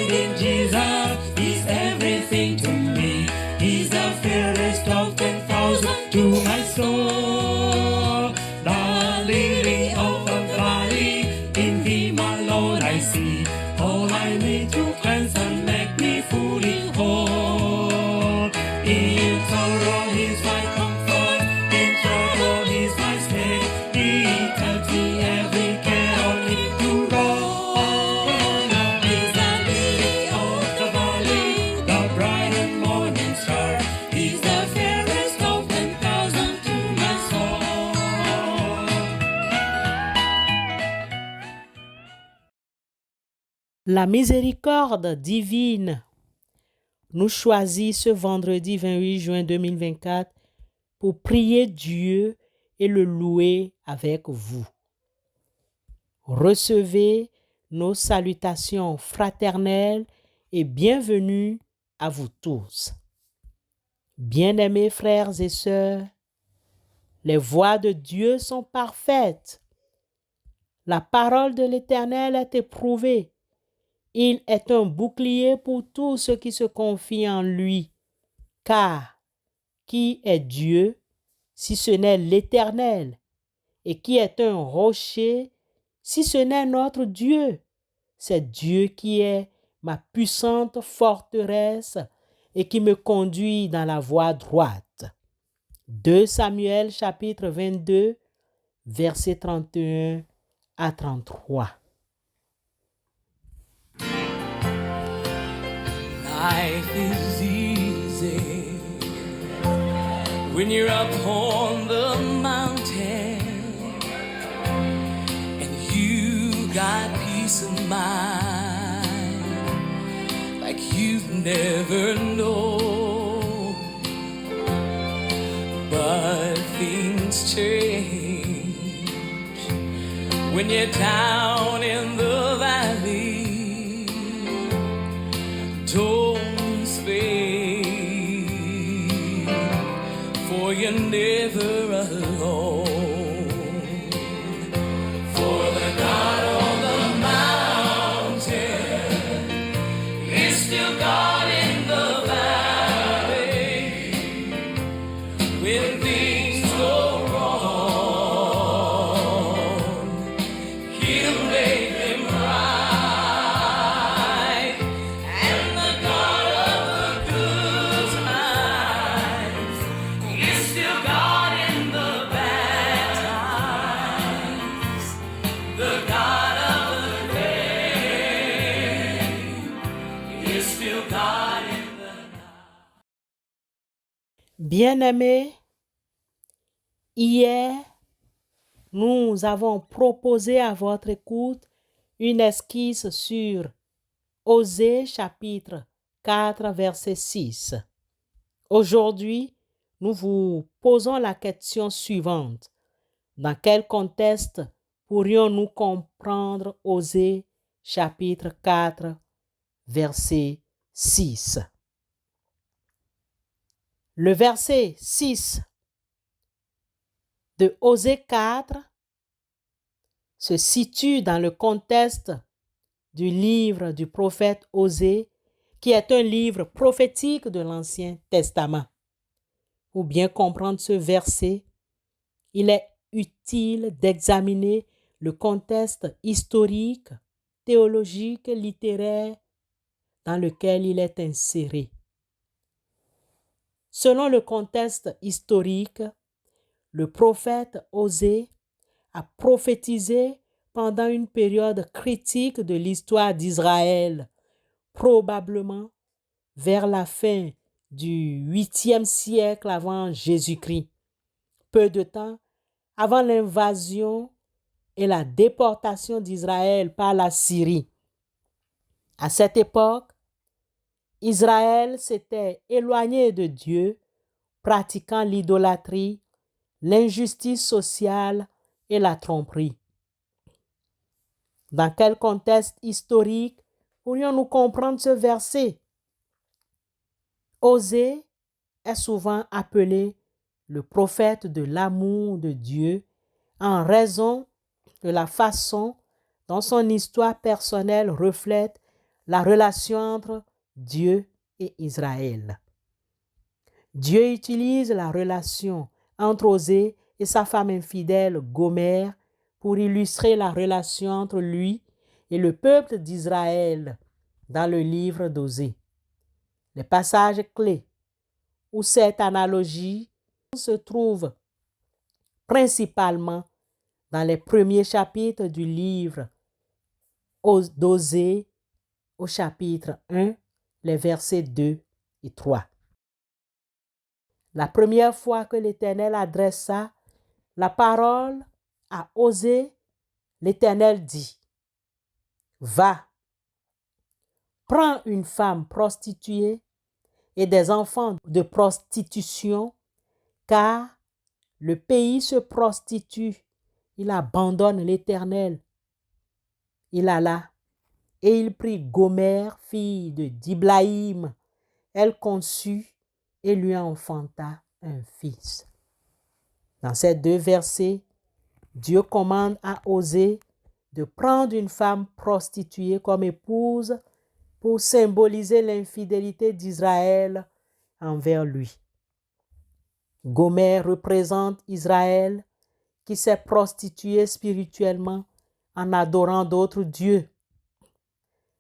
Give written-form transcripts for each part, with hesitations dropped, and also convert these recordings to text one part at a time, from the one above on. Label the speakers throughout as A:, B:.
A: in Jesus is everything to me. He's the fairest of 10,000 to my soul. The lily of the valley, in Him alone I see. All I need to cleanse and make me fully whole. In sorrow He's my comfort, in trouble He's my stay. He tells me every care on Him to roll. He's the lily of the valley, the bright and morning star. He's the fairest of 10,000 to my soul.
B: La miséricorde divine nous choisit ce vendredi 28 juin 2024 pour prier Dieu et le louer avec vous. Recevez nos salutations fraternelles et bienvenue à vous tous. Bien-aimés frères et sœurs, les voies de Dieu sont parfaites. La parole de l'Éternel est éprouvée. Il est un bouclier pour tous ceux qui se confient en lui. Car qui est Dieu si ce n'est l'Éternel? Et qui est un rocher si ce n'est notre Dieu? C'est Dieu qui est ma puissante forteresse et qui me conduit dans la voie droite. 2 Samuel chapitre 22, versets 31 à 33.
A: Life is easy when you're up on the mountain and you got peace of mind like you've never known. But things change when you're down in the valley. Don't fade, for you're never alone. For the God on the mountain is still God in the valley. When things go wrong, He'll make them right. And the God of the good times is still God in the bad times. The God of the day is still God in the night.
B: Bien-aimés, hier, nous avons proposé à votre écoute une esquisse sur Osée chapitre 4 verset 6. Aujourd'hui, nous vous posons la question suivante. Dans quel contexte pourrions-nous comprendre Osée chapitre 4 verset 6? Le verset 6 de Osée 4 se situe dans le contexte du livre du prophète Osée, qui est un livre prophétique de l'Ancien Testament. Pour bien comprendre ce verset, il est utile d'examiner le contexte historique, théologique, littéraire dans lequel il est inséré. Selon le contexte historique, le prophète Osée a prophétisé pendant une période critique de l'histoire d'Israël, probablement vers la fin du 8e siècle avant Jésus-Christ, peu de temps avant l'invasion et la déportation d'Israël par la Syrie. À cette époque, Israël s'était éloigné de Dieu, pratiquant l'idolâtrie, l'injustice sociale et la tromperie. Dans quel contexte historique pourrions-nous comprendre ce verset? Osée est souvent appelé le prophète de l'amour de Dieu en raison de la façon dont son histoire personnelle reflète la relation entre Dieu et Israël. Dieu utilise la relation entre Osée et sa femme infidèle Gomère pour illustrer la relation entre lui et le peuple d'Israël dans le livre d'Osée. Les passages clés où cette analogie se trouve principalement dans les premiers chapitres du livre d'Osée au chapitre 1, les versets 2 et 3. La première fois que l'Éternel adressa la parole à Osée, l'Éternel dit, « Va, prends une femme prostituée et des enfants de prostitution, car le pays se prostitue, il abandonne l'Éternel. » Il alla et il prit Gomère, fille de Diblaïm. Elle conçut et lui enfanta un fils. Dans ces deux versets, Dieu commande à Osée de prendre une femme prostituée comme épouse pour symboliser l'infidélité d'Israël envers lui. Gomère représente Israël qui s'est prostitué spirituellement en adorant d'autres dieux.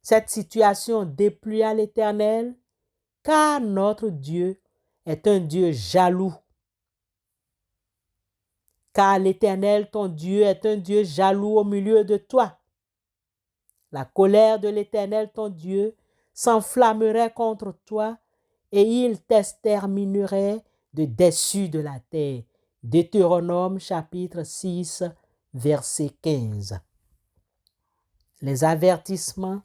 B: Cette situation déplut à l'Éternel, car notre Dieu est un Dieu jaloux. Car l'Éternel, ton Dieu, est un Dieu jaloux au milieu de toi. La colère de l'Éternel, ton Dieu, s'enflammerait contre toi et il t'exterminerait de dessus de la terre. Deutéronome chapitre 6, verset 15. Les avertissements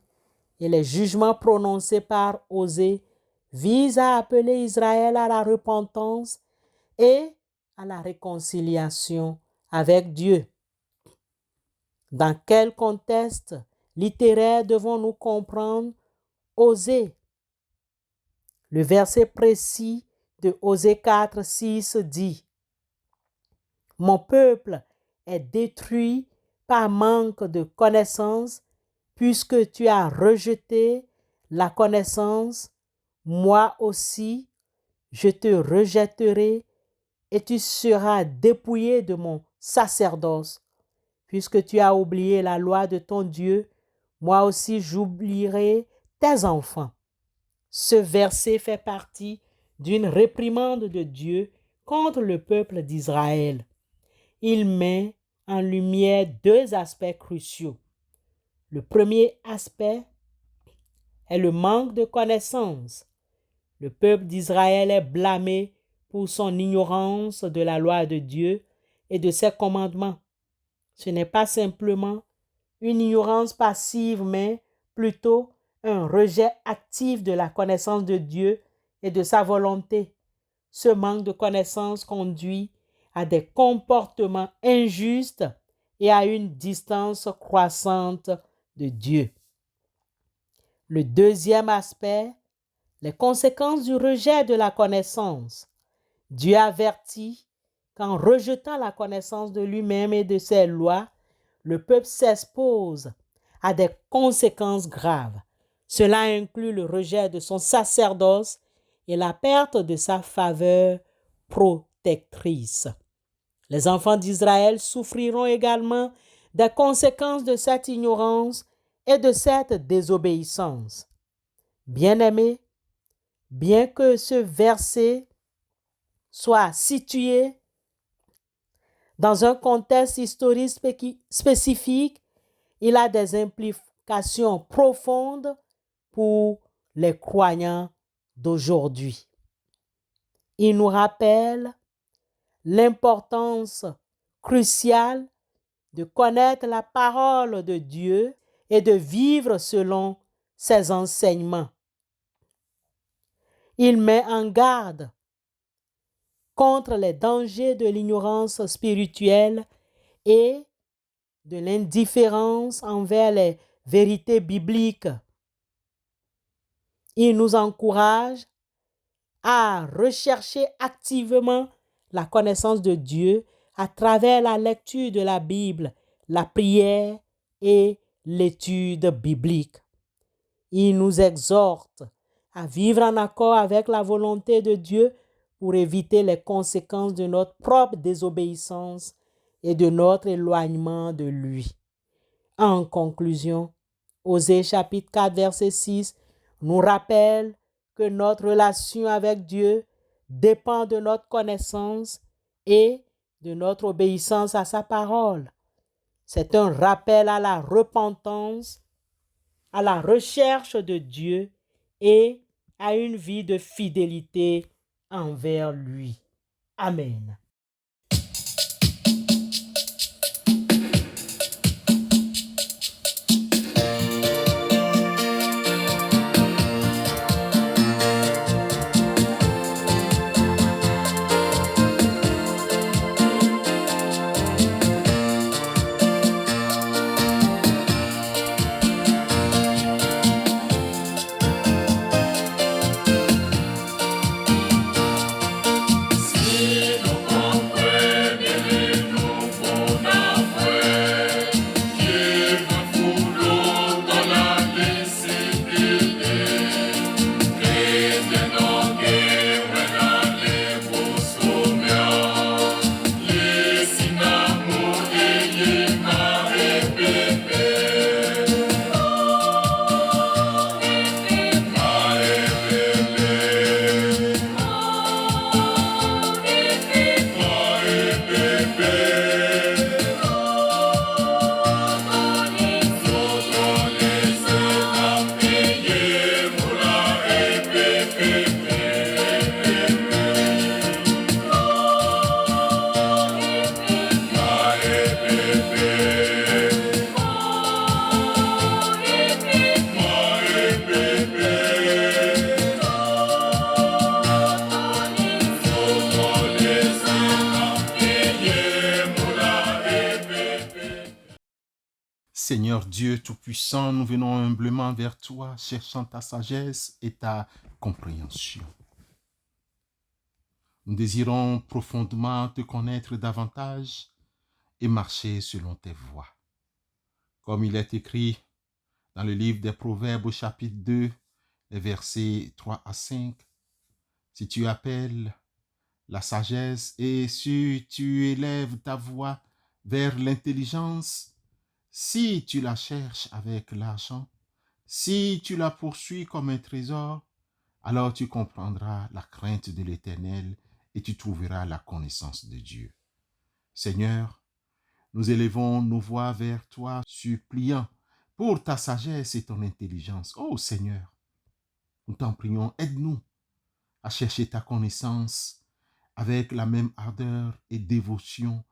B: et les jugements prononcés par Osée visent à appeler Israël à la repentance et à la réconciliation avec Dieu. Dans quel contexte littéraire devons-nous comprendre Osée? Le verset précis de Osée 4, 6 dit « Mon peuple est détruit par manque de connaissance, puisque tu as rejeté la connaissance, moi aussi, je te rejetterai et tu seras dépouillé de mon sacerdoce. Puisque tu as oublié la loi de ton Dieu, moi aussi j'oublierai tes enfants. » Ce verset fait partie d'une réprimande de Dieu contre le peuple d'Israël. Il met en lumière deux aspects cruciaux. Le premier aspect est le manque de connaissance. Le peuple d'Israël est blâmé pour son ignorance de la loi de Dieu et de ses commandements. Ce n'est pas simplement une ignorance passive, mais plutôt un rejet actif de la connaissance de Dieu et de sa volonté. Ce manque de connaissance conduit à des comportements injustes et à une distance croissante de Dieu. Le deuxième aspect, les conséquences du rejet de la connaissance. Dieu avertit qu'en rejetant la connaissance de lui-même et de ses lois, le peuple s'expose à des conséquences graves. Cela inclut le rejet de son sacerdoce et la perte de sa faveur protectrice. Les enfants d'Israël souffriront également des conséquences de cette ignorance et de cette désobéissance. Bien-aimés, bien que ce verset soit situé dans un contexte historique spécifique, il a des implications profondes pour les croyants d'aujourd'hui. Il nous rappelle l'importance cruciale de connaître la parole de Dieu et de vivre selon ses enseignements. Il met en garde contre les dangers de l'ignorance spirituelle et de l'indifférence envers les vérités bibliques. Il nous encourage à rechercher activement la connaissance de Dieu à travers la lecture de la Bible, la prière et l'étude biblique. Il nous exhorte à vivre en accord avec la volonté de Dieu pour éviter les conséquences de notre propre désobéissance et de notre éloignement de lui. En conclusion, Osée chapitre 4 verset 6 nous rappelle que notre relation avec Dieu dépend de notre connaissance et de notre obéissance à sa parole. C'est un rappel à la repentance, à la recherche de Dieu et à une vie de fidélité envers lui. Amen.
C: Seigneur Dieu Tout-Puissant, nous venons humblement vers toi, cherchant ta sagesse et ta compréhension. Nous désirons profondément te connaître davantage et marcher selon tes voies. Comme il est écrit dans le livre des Proverbes au chapitre 2, les versets 3 à 5, si tu appelles la sagesse et si tu élèves ta voix vers l'intelligence, si tu la cherches avec l'argent, si tu la poursuis comme un trésor, alors tu comprendras la crainte de l'Éternel et tu trouveras la connaissance de Dieu. Seigneur, nous élevons nos voix vers toi, suppliant pour ta sagesse et ton intelligence. Oh Seigneur, nous t'en prions, aide-nous à chercher ta connaissance avec la même ardeur et dévotion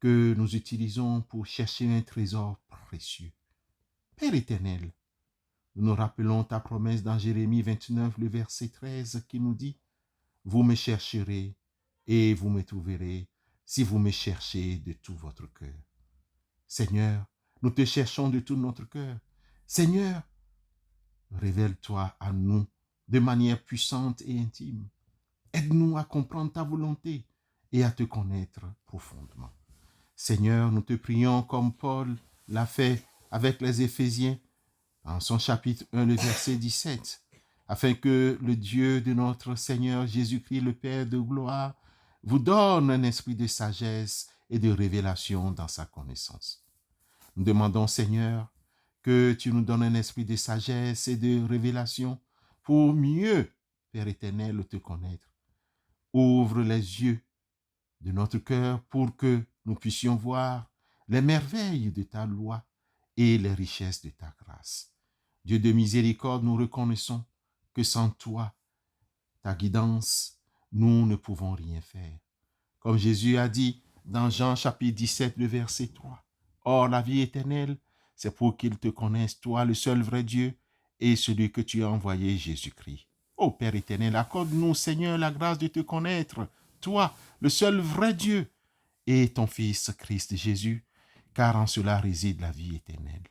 C: que nous utilisons pour chercher un trésor précieux. Père éternel, nous nous rappelons ta promesse dans Jérémie 29, le verset 13, qui nous dit « Vous me chercherez et vous me trouverez si vous me cherchez de tout votre cœur. » Seigneur, nous te cherchons de tout notre cœur. Seigneur, révèle-toi à nous de manière puissante et intime. Aide-nous à comprendre ta volonté et à te connaître profondément. Seigneur, nous te prions comme Paul l'a fait avec les Éphésiens, en son chapitre 1, le verset 17, afin que le Dieu de notre Seigneur Jésus-Christ, le Père de gloire, vous donne un esprit de sagesse et de révélation dans sa connaissance. Nous demandons, Seigneur, que tu nous donnes un esprit de sagesse et de révélation pour mieux, Père éternel, te connaître. Ouvre les yeux de notre cœur pour que nous puissions voir les merveilles de ta loi et les richesses de ta grâce. Dieu de miséricorde, nous reconnaissons que sans toi, ta guidance, nous ne pouvons rien faire. Comme Jésus a dit dans Jean chapitre 17, le verset 3, « Or, la vie éternelle, c'est pour qu'ils te connaissent, toi, le seul vrai Dieu, et celui que tu as envoyé, Jésus-Christ. » Ô Père éternel, accorde-nous, Seigneur, la grâce de te connaître, toi, le seul vrai Dieu, et ton Fils Christ Jésus, car en cela réside la vie éternelle.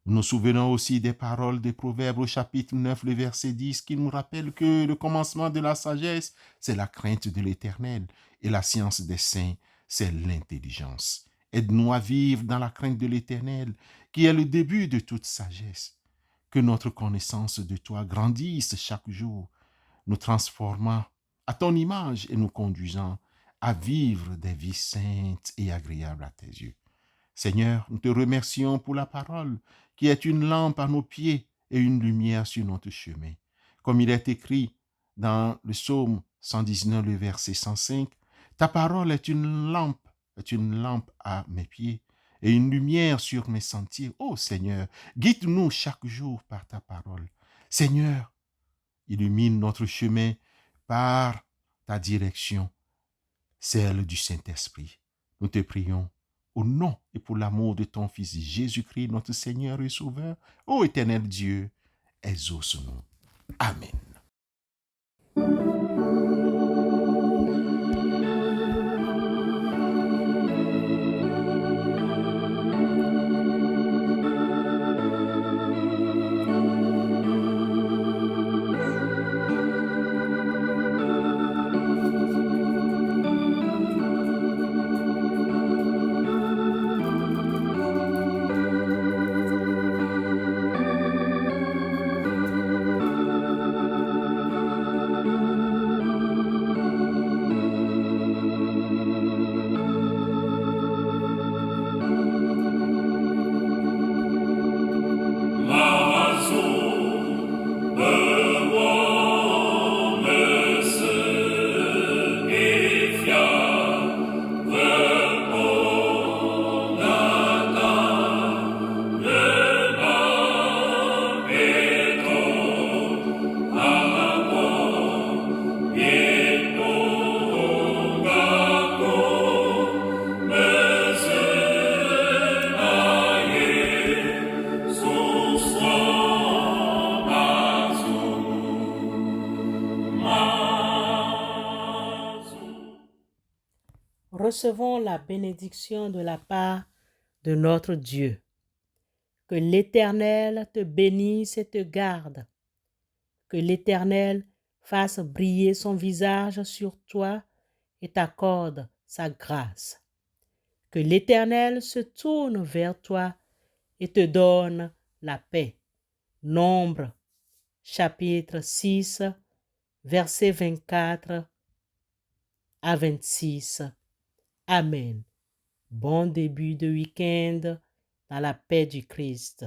C: Nous nous souvenons aussi des paroles des Proverbes au chapitre 9, le verset 10, qui nous rappelle que le commencement de la sagesse, c'est la crainte de l'Éternel, et la science des saints, c'est l'intelligence. Aide-nous à vivre dans la crainte de l'Éternel, qui est le début de toute sagesse. Que notre connaissance de toi grandisse chaque jour, nous transformant à ton image et nous conduisant à vivre des vies saintes et agréables à tes yeux. Seigneur, nous te remercions pour la parole qui est une lampe à nos pieds et une lumière sur notre chemin. Comme il est écrit dans le psaume 119, le verset 105, ta parole est une lampe à mes pieds et une lumière sur mes sentiers. Ô Seigneur, guide-nous chaque jour par ta parole. Seigneur, illumine notre chemin par ta direction, celle du Saint-Esprit. Nous te prions au nom et pour l'amour de ton Fils Jésus-Christ, notre Seigneur et Sauveur. Ô éternel Dieu, exauce-nous. Amen.
B: Recevons la bénédiction de la part de notre Dieu. Que l'Éternel te bénisse et te garde. Que l'Éternel fasse briller son visage sur toi et t'accorde sa grâce. Que l'Éternel se tourne vers toi et te donne la paix. Nombre, chapitre 6, versets 24 à 26. Amen. Bon début de week-end dans la paix du Christ.